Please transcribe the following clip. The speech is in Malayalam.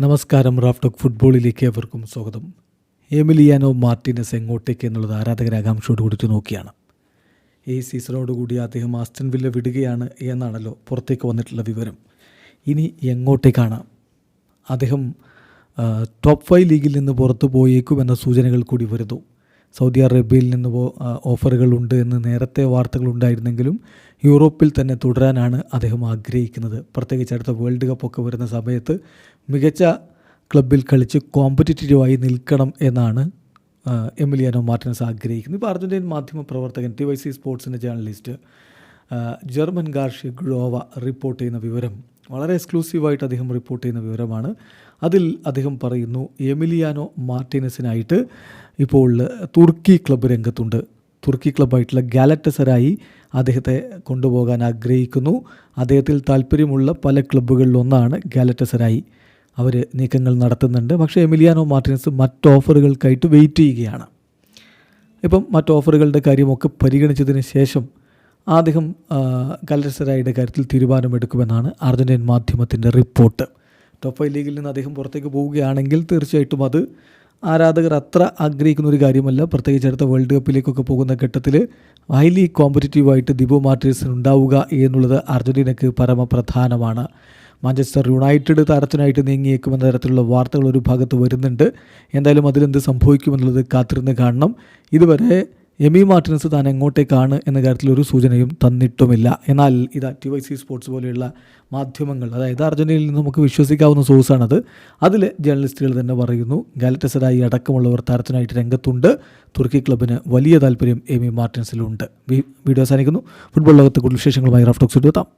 നമസ്കാരം. റാഫ് ടോക്ക് ഫുട്ബോളിലേക്ക് ഏവർക്കും സ്വാഗതം. എമിലിയാനോ മാർട്ടിനസ് എങ്ങോട്ടേക്ക് എന്നുള്ളത് ആരാധകർ ആകാംക്ഷയോട് കൂടി നോക്കിയാണ്. ഈ സീസണോടുകൂടി അദ്ദേഹം ആസ്റ്റൺ വില്ല വിടുകയാണ് എന്നാണല്ലോ പുറത്തേക്ക് വന്നിട്ടുള്ള വിവരം. ഇനി എങ്ങോട്ടേക്കാണ്? അദ്ദേഹം ടോപ്പ് 5 ലീഗിൽ നിന്ന് പുറത്തു പോയേക്കുമെന്ന സൂചനകൾ കൂടി വരുന്നു. സൗദി അറേബ്യയിൽ നിന്ന് ഓഫറുകളുണ്ട് എന്ന് നേരത്തെ വാർത്തകളുണ്ടായിരുന്നെങ്കിലും യൂറോപ്പിൽ തന്നെ തുടരാനാണ് അദ്ദേഹം ആഗ്രഹിക്കുന്നത്. പ്രത്യേകിച്ച് അടുത്ത വേൾഡ് കപ്പൊക്കെ വരുന്ന സമയത്ത് മികച്ച ക്ലബിൽ കളിച്ച് കോമ്പറ്റിറ്റീവായി നിൽക്കണം എന്നാണ് എമിലിയാനോ മാർട്ടിനസ് ആഗ്രഹിക്കുന്നത്. ഇപ്പോൾ അർജൻറ്റീൻ മാധ്യമ പ്രവർത്തകൻ TYC സ്പോർട്സിൻ്റെ journalist German Garcia Grova report ചെയ്യുന്ന വിവരം വളരെ എക്സ്ക്ലൂസീവായിട്ട് അദ്ദേഹം റിപ്പോർട്ട് ചെയ്യുന്ന വിവരമാണ്. അതിൽ അദ്ദേഹം പറയുന്നു, എമിലിയാനോ മാർട്ടിനസിനായിട്ട് ഇപ്പോൾ തുർക്കി ക്ലബ്ബ് രംഗത്തുണ്ട്. തുർക്കി ക്ലബ്ബായിട്ടുള്ള ഗാലറ്റസറായി അദ്ദേഹത്തെ കൊണ്ടുപോകാൻ ആഗ്രഹിക്കുന്നു. അദ്ദേഹത്തിൽ താല്പര്യമുള്ള പല ക്ലബ്ബുകളിലൊന്നാണ് ഗാലറ്റസറായി. അവർ നീക്കങ്ങൾ നടത്തുന്നുണ്ട്. പക്ഷേ എമിലിയാനോ മാർട്ടിനസ് മറ്റ് ഓഫറുകൾക്കായിട്ട് വെയിറ്റ് ചെയ്യുകയാണ്. ഇപ്പം മറ്റ് ഓഫറുകളുടെ കാര്യമൊക്കെ പരിഗണിച്ചതിന് ശേഷം അദ്ദേഹം ഗാലറ്റസറായിയുടെ കാര്യത്തിൽ തീരുമാനമെടുക്കുമെന്നാണ് അർജൻറ്റീൻ മാധ്യമത്തിൻ്റെ റിപ്പോർട്ട്. ടോപ്പ് 5 ലീഗിൽ നിന്ന് അദ്ദേഹം പുറത്തേക്ക് പോവുകയാണെങ്കിൽ തീർച്ചയായിട്ടും അത് ആരാധകർ അത്ര ആഗ്രഹിക്കുന്ന ഒരു കാര്യമല്ല. പ്രത്യേകിച്ച് അടുത്ത വേൾഡ് കപ്പിലേക്കൊക്കെ പോകുന്ന ഘട്ടത്തിൽ ഹൈലി കോമ്പറ്റിറ്റീവായിട്ട് ദിബോ മാർട്ടിനസിന് ഉണ്ടാവുക എന്നുള്ളത് അർജൻറ്റീനയ്ക്ക് പരമപ്രധാനമാണ്. മാഞ്ചസ്റ്റർ യുണൈറ്റഡ് താരത്തിനായിട്ട് നീങ്ങിയേക്കുമെന്ന തരത്തിലുള്ള വാർത്തകൾ ഒരു ഭാഗത്ത് വരുന്നുണ്ട്. എന്തായാലും അതിലെന്ത് സംഭവിക്കുമെന്നുള്ളത് കാത്തിരുന്ന് കാണണം. ഇതുവരെ എമി മാർട്ടിനസ് താൻ എങ്ങോട്ടേക്കാണ് എന്ന കാര്യത്തിലൊരു സൂചനയും തന്നിട്ടുമില്ല. എന്നാൽ ഇതാ TYC സ്പോർട്സ് പോലെയുള്ള മാധ്യമങ്ങൾ, അതായത് അർജൻറ്റീനയിൽ നിന്ന് നമുക്ക് വിശ്വസിക്കാവുന്ന സോഴ്സാണത്, അതിൽ ജേർണലിസ്റ്റുകൾ തന്നെ പറയുന്നു ഗാലറ്റസറായി അടക്കമുള്ളവർ താരത്തിനായിട്ട് രംഗത്തുണ്ട്. തുർക്കി ക്ലബിന് വലിയ താല്പര്യം എമി മാർട്ടിനസിലുണ്ട്. വീഡിയോ അവസാനിക്കുന്നു. ഫുട്ബോൾ ലോകത്തെ കൂടുതൽ വിശേഷങ്ങളുമായി റാഫ് ടോക്സ് എത്താം.